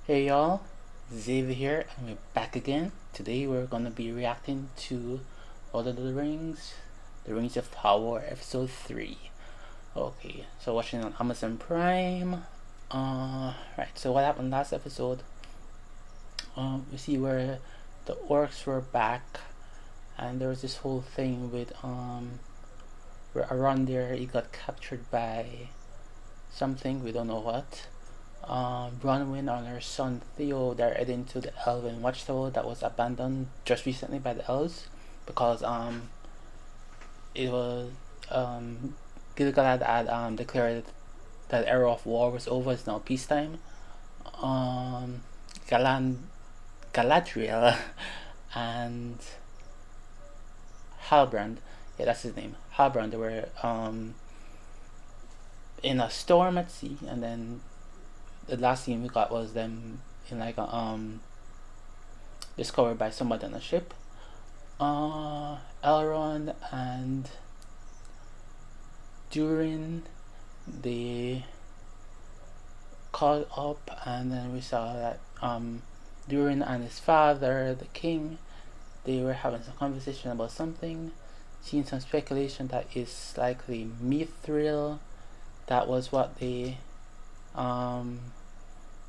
Hey y'all, Xavier here, and we're back again. Today we're gonna be reacting to Lord of the Rings, The Rings of Power, Episode 3. Okay, so watching on Amazon Prime. Right, so what happened last episode? We see where the orcs were back, and there was this whole thing with, where Arondir, he got captured by something, we don't know what. Bronwyn and her son Theo, they're heading to the Elven Watchtower that was abandoned just recently by the elves because it was Gil-galad had declared that the era of war was over. It's now peacetime. Galadriel and Halbrand, yeah, that's his name, Halbrand, they were in a storm at sea, and then the last scene we got was them in like a discovered by somebody on a ship. Elrond and Durin, they caught up, and then we saw that Durin and his father, the king, they were having some conversation about something. Seeing some speculation that is likely Mithril. That was what they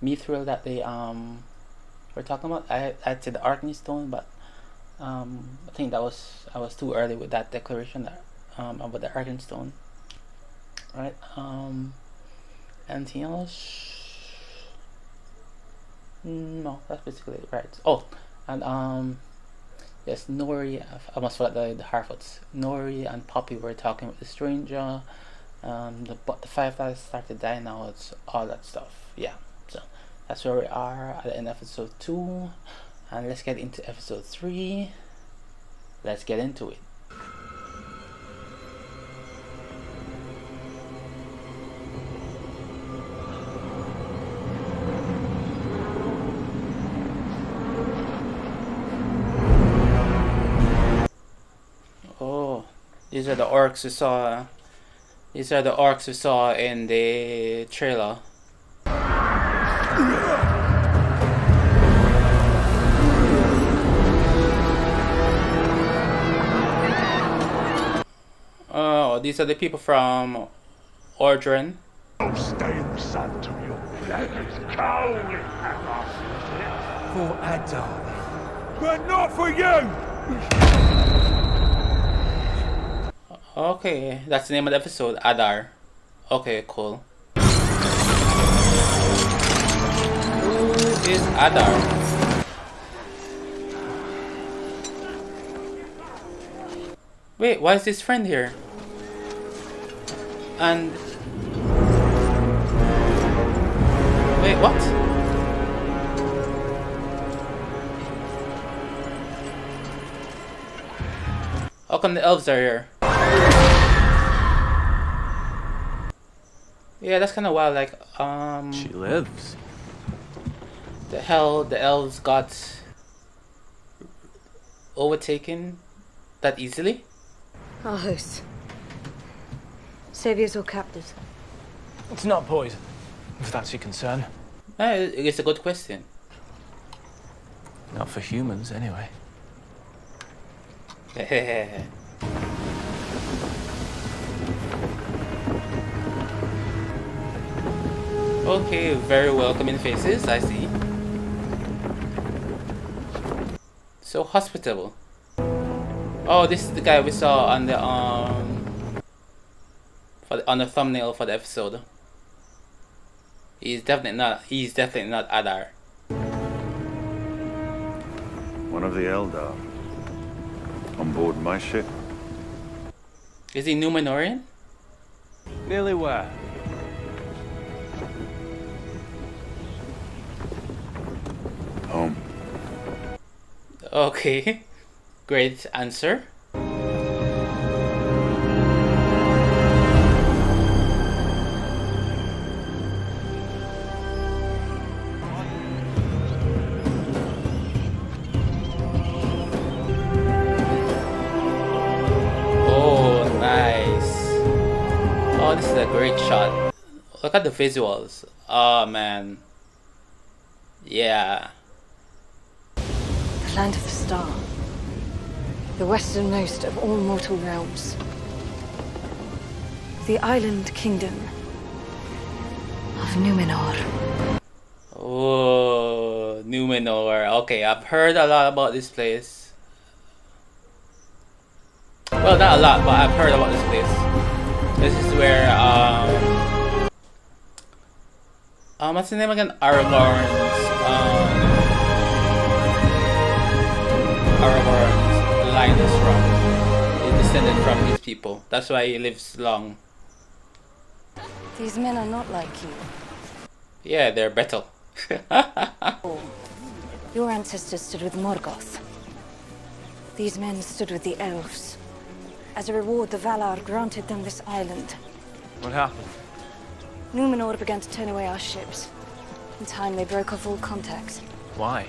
Mithril that they were talking about. I'd say the Arcane Stone, but I think I was too early with that declaration that about the Arcane Stone. Right. Anything else? No, that's basically it. Right. Oh, and yes, Nori. I almost forgot the Harfoots. Nori and Poppy were talking with the stranger. The fireflies started dying out. All that stuff. Yeah. So that's where we are at the end of episode 2, and let's get into episode 3. Let's get into it. Oh, these are the orcs we saw. These are the orcs we saw in the trailer. Oh, these are the people from Ordrin. Oh, stay in the sun till your blood is cold, Adar. For Adar. But not for you! Okay, that's the name of the episode, Adar. Okay, cool. Who is Adar? Wait, why is his friend here? And wait, what? How come the elves are here? Yeah, that's kind of wild. Like, She lives. the hell, the elves got overtaken that easily? Our hosts. Saviors or captives? It's not poison, if that's your concern. It's a good question. Not for humans, anyway. Okay, very welcoming faces, I see. So hospitable. Oh, this is the guy we saw on the on the thumbnail for the episode. He's definitely not Adar. One of the Eldar. On board my ship. Is he Númenórean? Nearly where? Home. Okay, great answer. Oh, nice. Oh, this is a great shot. Look at the visuals. Oh man. Yeah. The land of the star. The westernmost of all mortal realms. The island kingdom of Numenor. Oh, Numenor. Okay, I've heard a lot about this place. Well, not a lot, but I've heard about this place. This is where, what's the name again? Aragorn's line is from. He's descended from his people. That's why he lives long. These men are not like you. Yeah, they're better. Your ancestors stood with Morgoth. These men stood with the elves. As a reward, the Valar granted them this island. What happened? Numenor began to turn away our ships. In time, they broke off all contact. Why?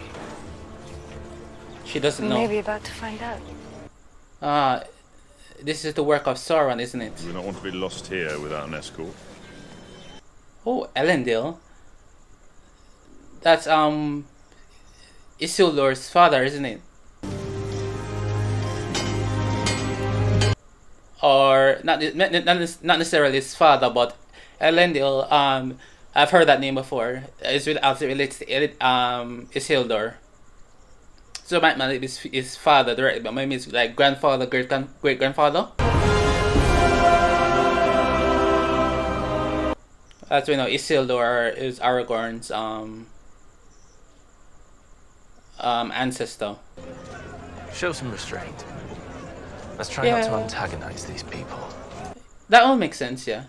She doesn't We know. may be about to find out. This is the work of Sauron, isn't it? You do not want to be lost here without an escort. Oh, Elendil. That's Isildur's father, isn't it? Or not necessarily his father, but Elendil. I've heard that name before. As it relates to Isildur. So it might not be his father directly, but maybe it's like grandfather, great grandfather. As we know, Isildur is Aragorn's ancestor. Show some restraint. Let's try not to antagonize these people. That all makes sense, yeah.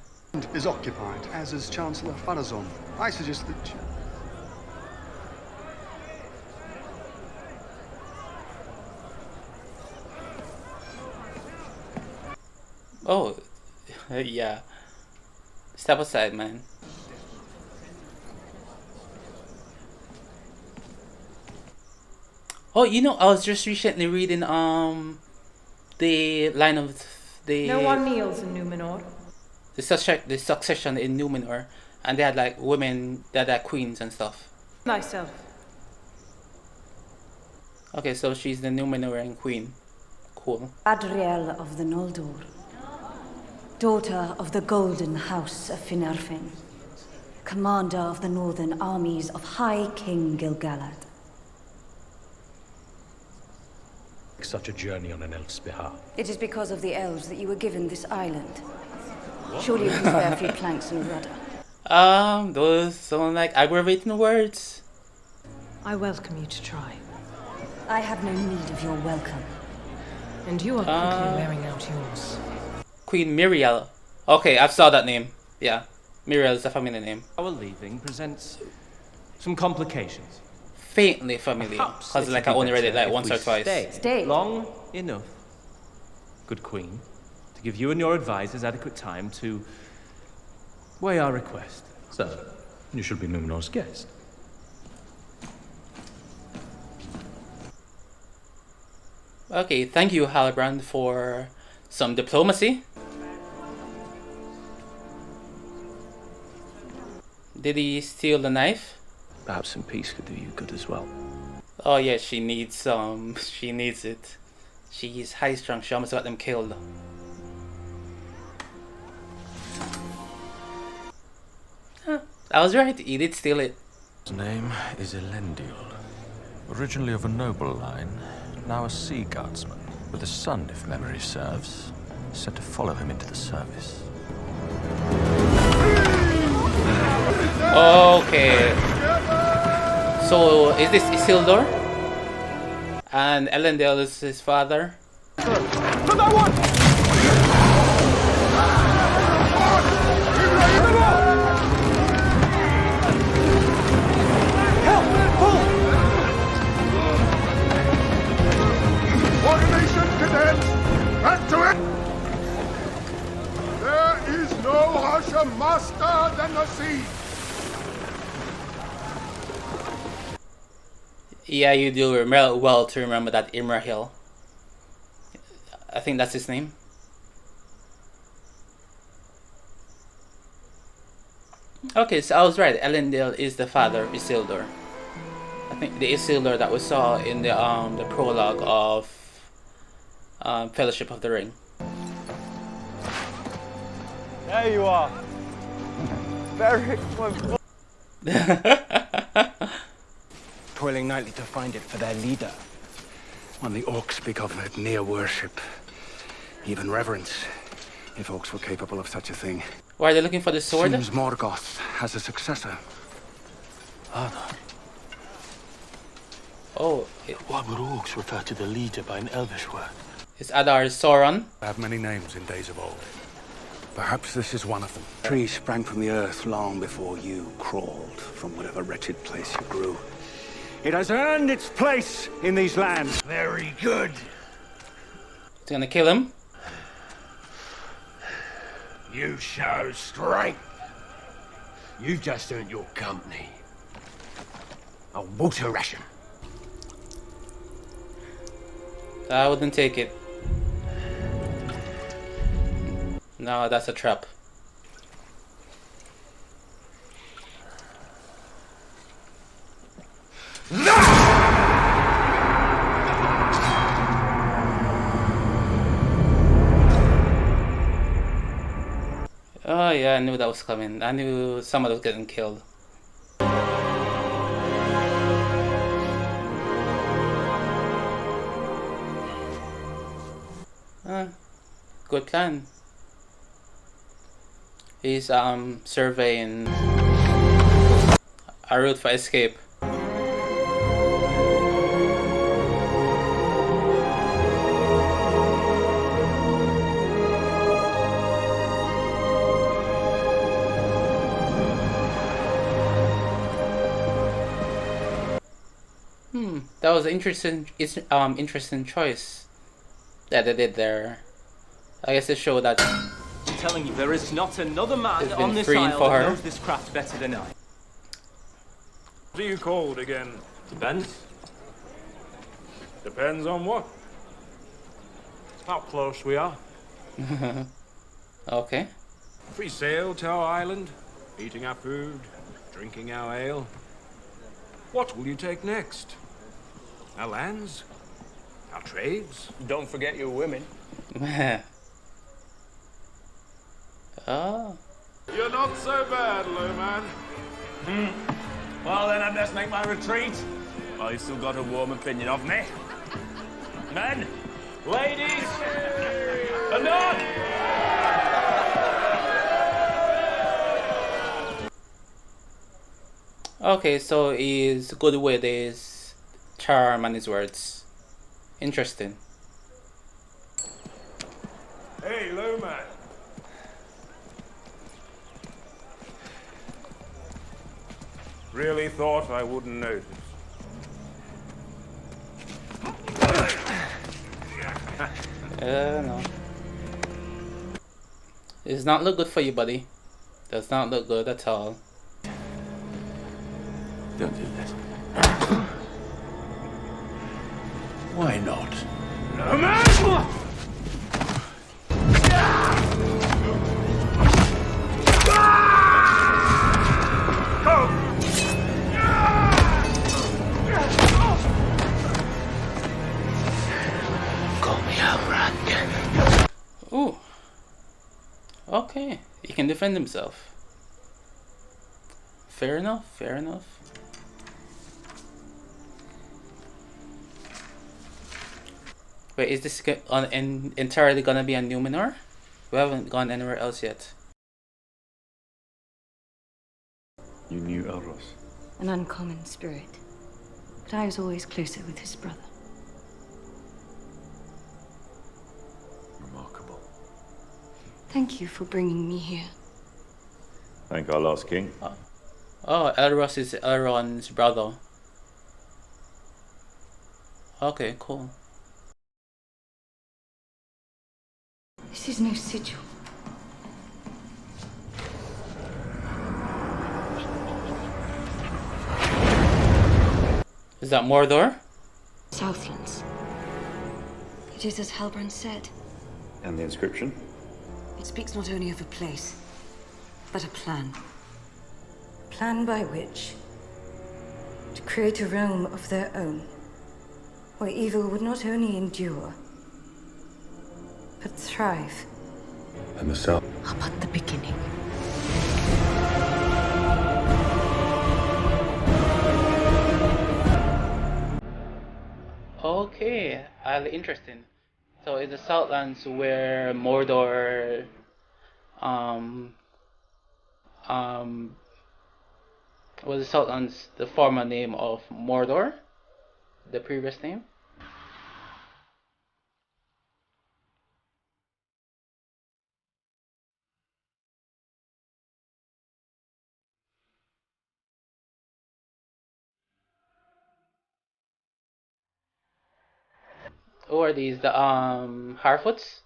Is occupied, as is Chancellor Farazon. I suggest that you... Oh, yeah. Step aside, man. Oh, you know, I was just recently reading the line of the No one kneels in Numenor. the succession in Numenor, and they had like women that are queens and stuff. Thyself. Okay, so she's the Numenorean queen. Cool. Adriel of the Noldor. Daughter of the Golden House of Finarfin. Commander of the northern armies of High King Gil-galad. Such a journey on an elf's behalf. It is because of the elves that you were given this island. Surely you can spare a few planks and a rudder. Those sound like aggravating words. I welcome you to try. I have no need of your welcome. And you are quickly wearing out yours. Queen Miriel. Okay, I've saw that name. Yeah, Miriel is a familiar name. Our leaving presents some complications. Faintly familiar, Perhaps because it like would I be only read it better like if once we or twice. Stay. Long enough, good queen, to give you and your advisors adequate time to weigh our request. Sir, you should be Numenor's guest. Okay, thank you, Halbrand, for some diplomacy. Did he steal the knife? Perhaps some peace could do you good as well. Oh yeah, she needs some. She needs it. She's high strung. She almost got them killed. Huh, I was right. He did steal it. His name is Elendil. Originally of a noble line, now a sea guardsman, with a son, if memory serves, set to follow him into the service. Okay. So is this Isildur? And Elendil is his father? Formation cadets, back to it! There is no harsher master than the sea! Yeah, you do remember well to remember that Imrahil. I think that's his name. Okay, so I was right. Elendil is the father of Isildur. I think the Isildur that we saw in the prologue of Fellowship of the Ring. There you are. Beric, Toiling nightly to find it for their leader. When the orcs speak of it, near worship, even reverence, if orcs were capable of such a thing. Why are they looking for the sword? Seems Morgoth has a successor. Adar. Oh, Why would orcs refer to the leader by an elvish word? is Adar Sauron? Have many names in days of old. Perhaps this is one of them. The tree sprang from the earth long before you crawled from whatever wretched place you grew. It has earned its place in these lands. Very good. It's gonna kill him. You show strength. You've just earned your company. A water ration. I wouldn't take it. No, that's a trap. Oh yeah, I knew that was coming. I knew someone was getting killed. Good plan. He's surveying a route for escape. That was interesting choice that they did there. I guess it showed that I'm telling you, there is not another man it's been on this freeing isle for that her. knows this craft better than I. What are you called again? Depends. Depends on what? How close we are. Okay. If we sail to our island, eating our food, drinking our ale, what will you take next? Our lands? Our trades? Don't forget your women. Oh. You're not so bad, low man. Well, then I'd best make my retreat. Well, you've still got a warm opinion of me. Men, ladies, and on! Okay, so he's good with his charm and his words. Interesting. Hey, low man. Really thought I wouldn't notice. No. It does not look good for you, buddy. Does not look good at all. Don't do this. Why not? Low man! Ooh. Okay, he can defend himself. Fair enough, fair enough. Wait, is this entirely gonna be a Numenor? We haven't gone anywhere else yet. You knew Elros. An uncommon spirit. But I was always closer with his brother. Remarkable. Thank you for bringing me here. Thank our last king. Oh, Elros is Elrond's brother. Okay, cool. This is no sigil. Is that Mordor? Southlands. It is as Halbrand said. And the inscription? It speaks not only of a place, but a plan. A plan by which To create a realm of their own, where evil would not only endure, but thrive. And the cell. How about the beginning? Okay, highly interesting. So in the Southlands where Mordor um um was the Southlands the former name of Mordor? The previous name? Who are these? The Harfoots?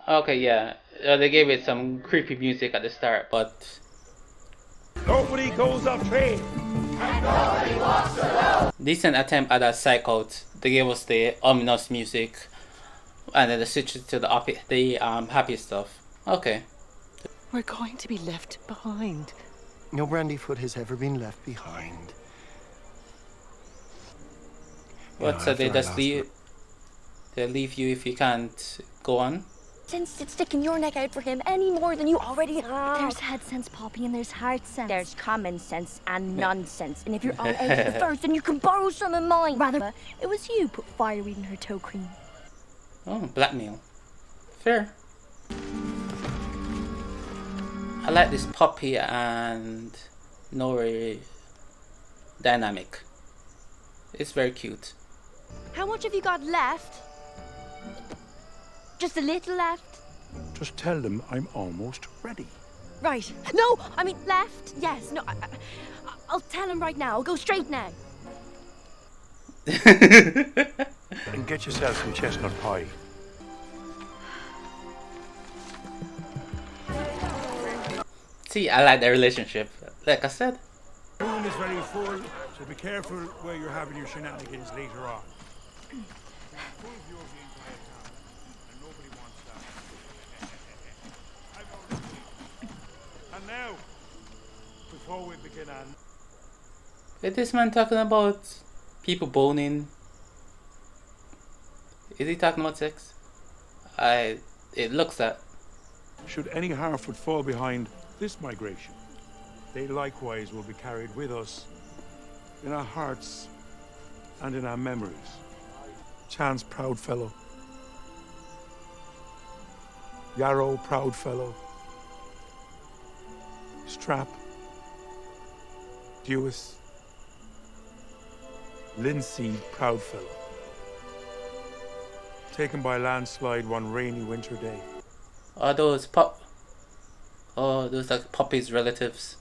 Okay, yeah. They gave it some creepy music at the start, but Nobody goes off train. decent attempt at a psych out. They gave us the ominous music, and then they switched to the happy stuff. Okay. We're going to be left behind. No Brandyfoot has ever been left behind. What? So they just leave? They leave you if you can't go on? Sense it's sticking your neck out for him any more than you already have. There's head sense, Poppy, and there's heart sense. There's common sense and nonsense. And if you're on out of the first, then you can borrow some of mine. Rather, it was you put fireweed in her toe cream. Oh, blackmail. Fair. I like this Poppy and Nori dynamic. It's very cute. How much have you got left? Just a little left? Just tell them I'm almost ready. Right. No, I mean left. Yes. No, I'll tell him right now. I'll go straight now. And get yourself some chestnut pie. See, I like their relationship. Like I said. The room is very full, so be careful where you're having your shenanigans later on. And now, before we begin on... Is this man talking about people boning? Is he talking about sex? It looks that. Should any Harfoot fall behind this migration, they likewise will be carried with us in our hearts and in our memories. Chance Proudfellow, Yarrow Proudfellow, Strap, Dewis, Linseed Proudfellow. Taken by landslide one rainy winter day. Are those those like Poppy's relatives?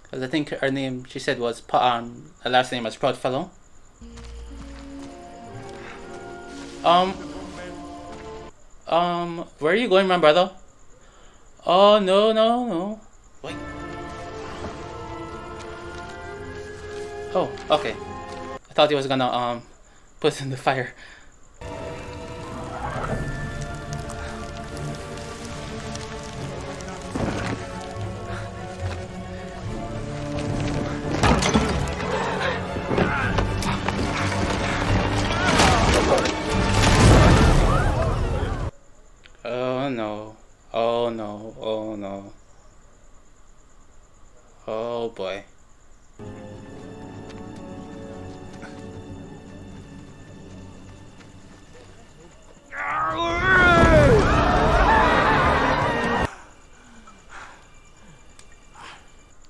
Because I think her name, she said, was her last name was Proudfellow. Where are you going, my brother? Oh, no. Wait. Oh, okay. I thought he was gonna, put us in the fire. Oh no. Oh no. Oh no. Oh boy.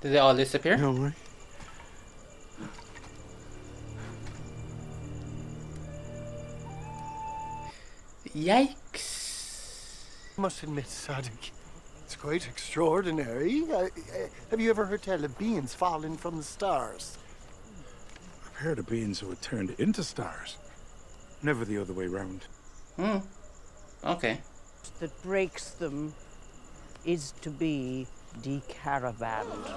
Did they all disappear? No way. Yikes. I must admit, Sadiq, it's quite extraordinary. Have you ever heard tell of beings falling from the stars? I've heard of beings who had turned into stars. Never the other way round. Okay. That breaks them is to be decaravaned.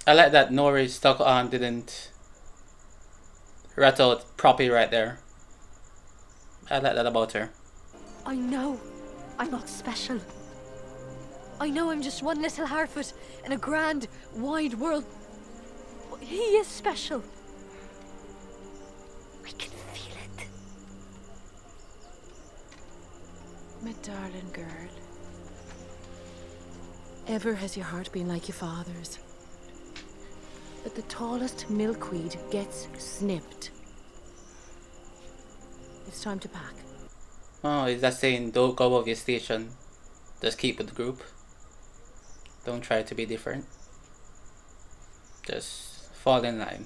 I like that Nori stuck on didn't rattle it properly right there. I like that about her. I know. I'm not special. I know I'm just one little Harfoot in a grand, wide world. But he is special. I can feel it. My darling girl. Ever has your heart been like your father's. But the tallest milkweed gets snipped. It's time to pack. Oh, is that saying don't go above your station? Just keep with the group. Don't try to be different. Just fall in line.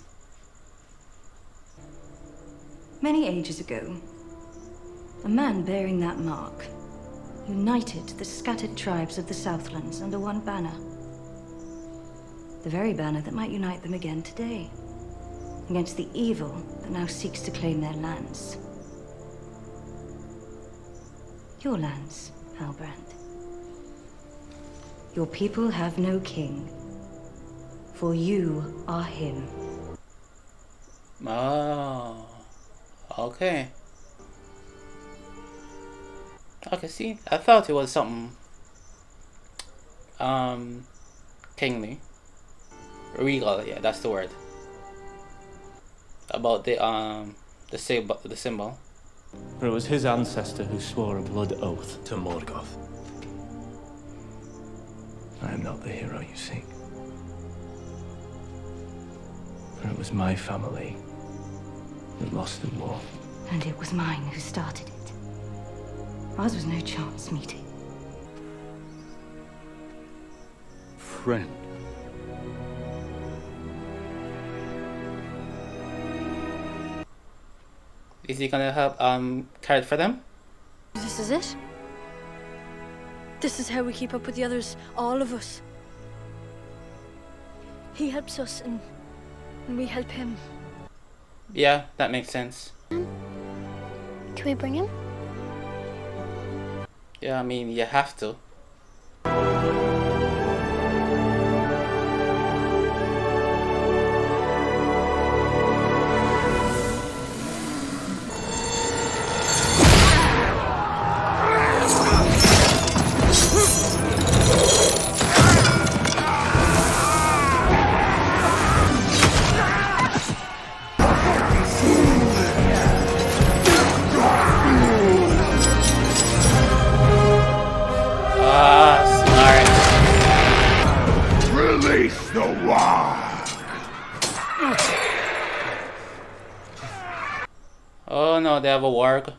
Many ages ago, a man bearing that mark united the scattered tribes of the Southlands under one banner. The very banner that might unite them again today, against the evil that now seeks to claim their lands. Your lands, Halbrand. Your people have no king, for you are him. Oh, okay. Okay, see, I thought it was something kingly. Regal, yeah, that's the word. About the symbol. For it was his ancestor who swore a blood oath to Morgoth. I am not the hero you seek. For it was my family that lost in war. And it was mine who started it. Ours was no chance meeting. Friend. Is he gonna help carry it for them? This is it. This is how we keep up with the others, all of us. He helps us and we help him. Yeah, that makes sense. Can we bring him? Yeah, I mean, you have to. Oh no, they have a warg.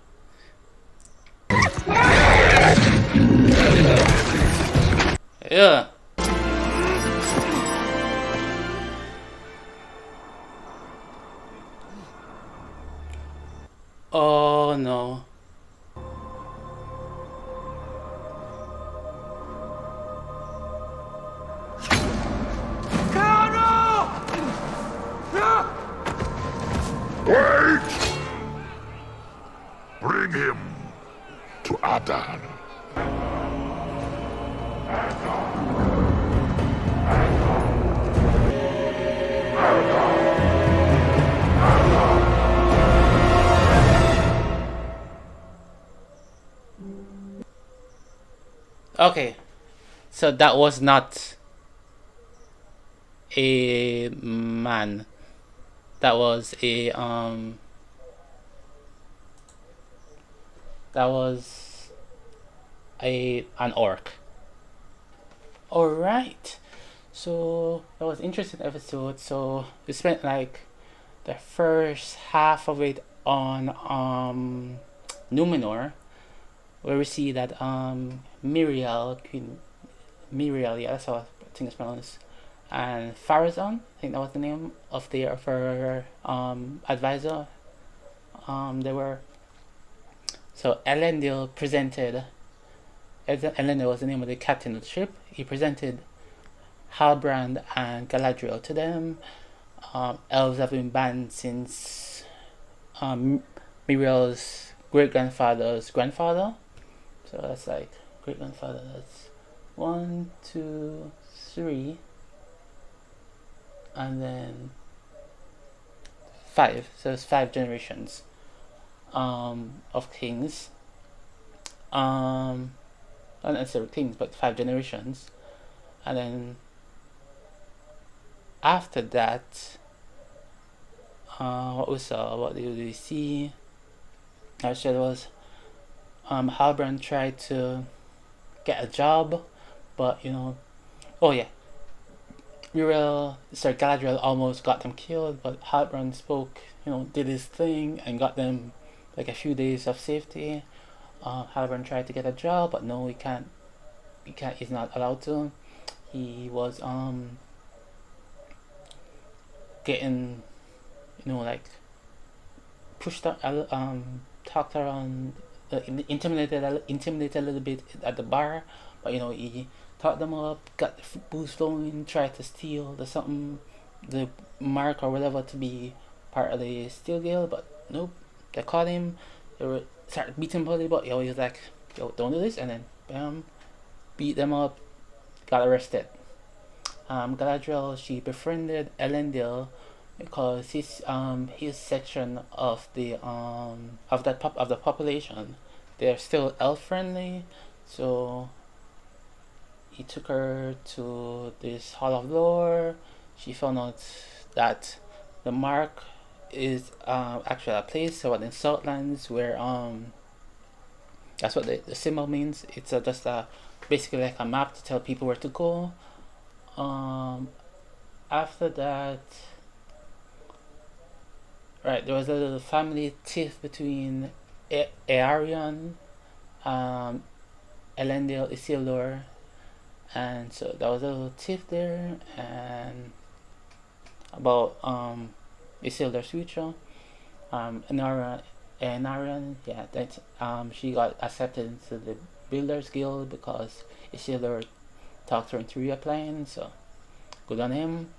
Yeah. Oh no. Wait! Bring him to Adar. Okay, so that was not a man. That was a that was an orc. All right, so that was an interesting episode. So we spent like the first half of it on Numenor, where we see that Miriel, Queen Miriel, yeah, that's how I think it's pronounced, and Pharazôn, I think that was the name of her advisor. They were so Elendil presented. Elendil was the name of the captain of the ship. He presented Halbrand and Galadriel to them. Elves have been banned since Miriel's great-grandfather's grandfather. So that's like great-grandfather. That's 1, 2, 3, and then 5. So it's 5 generations of kings. unnecessary things, but 5 generations. And then after that, what did we see? I said was Halbrand tried to get a job, but oh yeah, Galadriel almost got them killed, but Halbrand spoke, did his thing and got them like a few days of safety. Halbrand tried to get a job, but no, he can't. He's not allowed to. He was getting, like pushed up, talked around, intimidated a little bit at the bar, but he talked them up, got the booze flowing, tried to steal the mark or whatever to be part of the Steel Guild, but nope, they caught him. They were started beating Buddy, but he was like, "Yo, don't do this," and then bam, beat them up, got arrested. Galadriel, she befriended Elendil because his section of the population, they're still elf friendly, so he took her to this Hall of Lore. She found out that the mark is actually a place so in Southlands where that's what the symbol means. It's just basically like a map to tell people where to go. After that, right, there was a little family tiff between Aerion, Elendil, Isildur, and so there was a little tiff there, and about Isildur's future. Anarion, yeah, that she got accepted into the Builders Guild because Isildur talked her into reapplying, so good on him.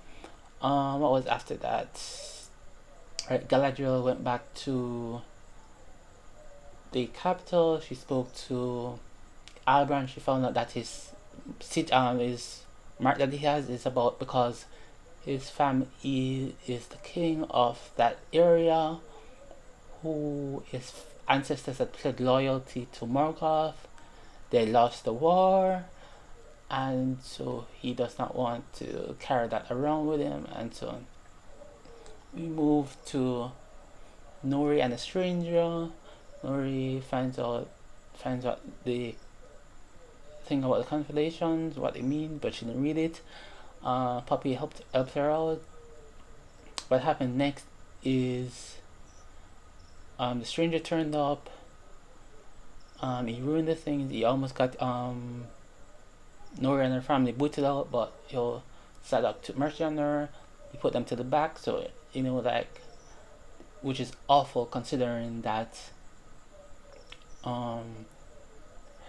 What was after that? Right, Galadriel went back to the capital. She spoke to Halbrand. She found out that his mark that he has is about because his family is the king of that area, who his ancestors had pledged loyalty to Morgoth. They lost the war, and so he does not want to carry that around with him, and so we move to Nori and a stranger. Nori finds out the thing about the constellations, what they mean, but she didn't read it. Poppy helped her out. What happened next is the stranger turned up. He ruined the things. He almost got Nori and her family booted out, but he set up to mercy on her. He put them to the back, so which is awful considering that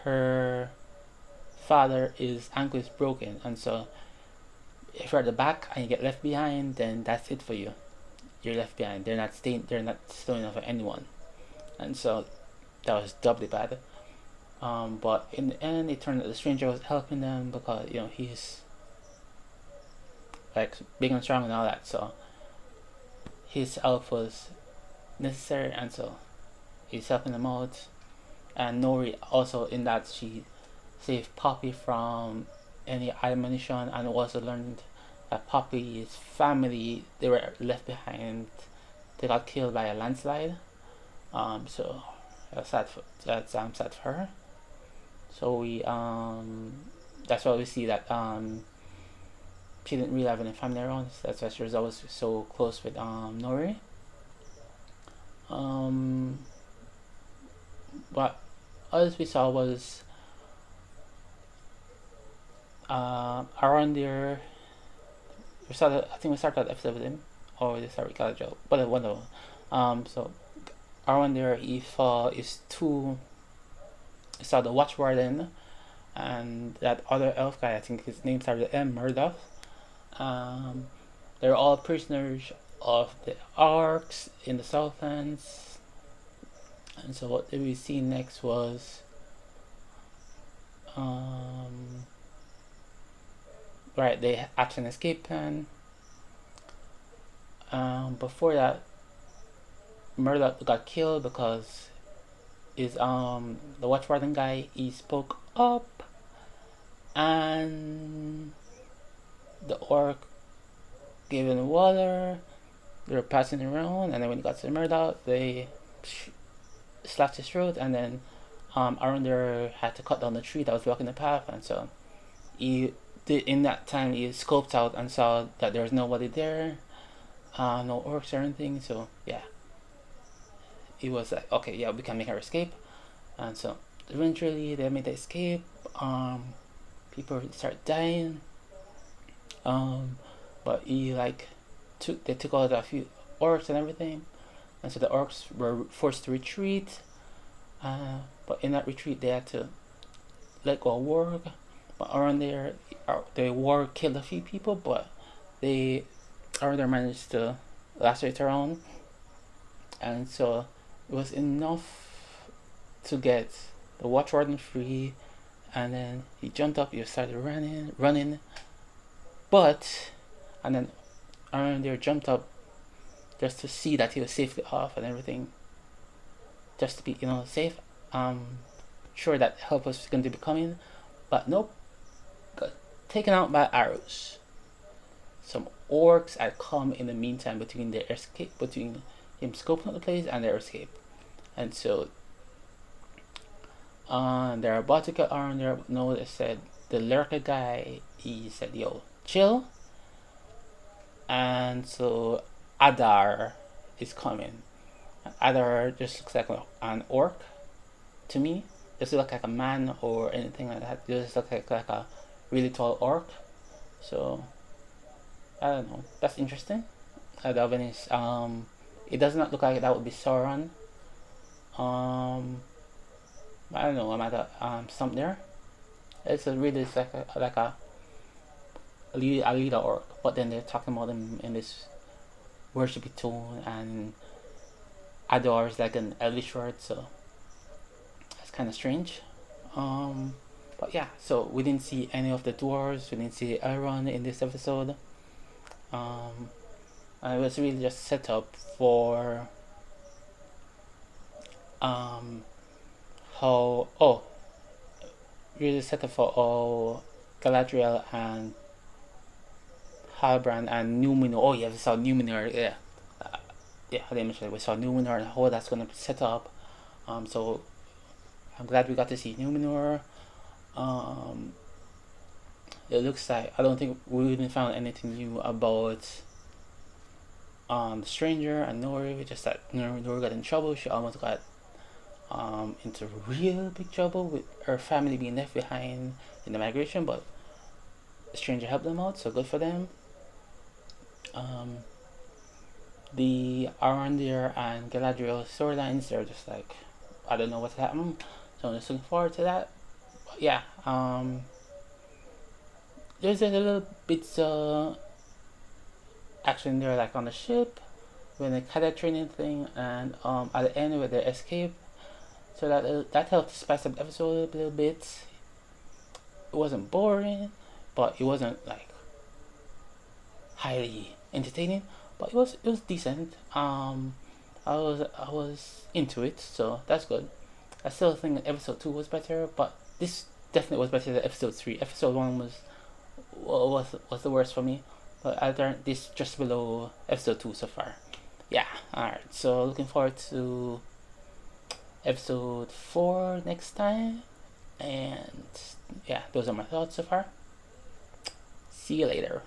her father ankle is broken, and so if you're at the back and you get left behind, then that's it for you. You're left behind. They're not staying up for anyone, and so that was doubly bad. But in the end, it turned out the stranger was helping them because he's like big and strong and all that, so his help was necessary, and so he's helping them out. And Nori also, in that, she saved Poppy from any admonition, and also learned that Poppy's family, they were left behind. They got killed by a landslide. So that's sad for her. So we that's why we see that she didn't really have any family around. That's why she was always so close with Nori. What else we saw was Arondir. I think we started that episode with him, or we started with Galadriel, but one of them. So Arondir, he saw the Watchwarden, and that other elf guy, I think his name started with M, Murdoch. They're all prisoners of the Orcs in the Southlands. And so what we see next was right, they hatched an escape plan. Before that, Murdoch got killed because the Watchwarden guy, he spoke up and the orc gave him water. They were passing around, and then when he got to Murdoch, they slapped his throat, and then Arundel had to cut down the tree that was blocking the path, and so in that time he scoped out and saw that there was nobody there, no orcs or anything. So yeah, he was like, okay, yeah, we can make our escape. And so eventually they made the escape. People start dying. But they took out a few orcs and everything, and so the orcs were forced to retreat. But in that retreat, they had to let go of warg. But around there, the warg killed a few people, but around there managed to lacerate around, and so it was enough to get the watch warden free. And then he jumped up, he started running, and then around there jumped up just to see that he was safely off and everything, just to be safe. Sure that help was going to be coming, but nope, got taken out by arrows. Some orcs had come in the meantime between him scoping out the place and their escape, and so they're about to get around there. No, they said the lurker guy, he said, yo, chill. And so Adar is coming. Adar just looks like an orc to me. Doesn't look like a man or anything like that. Just looks like a really tall orc. So I don't know. That's interesting. It does not look like that would be Sauron. I don't know. I'm at a stump there. It's like a leader orc, but then they're talking about him in this worshipy tone, and Adar is like an elvish word, so that's kind of strange. But yeah, so we didn't see any of the dwarves. We didn't see Elrond in this episode. It was really just set up for Galadriel and Halbrand and Numenor. Oh yeah, we saw Numenor. Yeah, I didn't mention it. We saw Numenor and how that's gonna be set up. So I'm glad we got to see Numenor. It looks like I don't think we even found anything new about the stranger and Nori. We just that Nori got in trouble. She almost got into real big trouble with her family being left behind in the migration, but the stranger helped them out, so good for them. The Arondir and Galadriel storylines, they're just like, I don't know what's happening, so I'm just looking forward to that. But yeah, there's a little bits action there, like on the ship when they had that training thing, and at the end with the escape. So that helped spice up the episode a little bit. It wasn't boring, but it wasn't like highly entertaining. But it was decent. I was into it, so that's good. I still think episode 2 was better, but this definitely was better than episode 3. Episode 1 was the worst for me, but I learned this just below episode 2 so far. Yeah, alright. So looking forward to episode 4 next time, and yeah, those are my thoughts so far. See you later.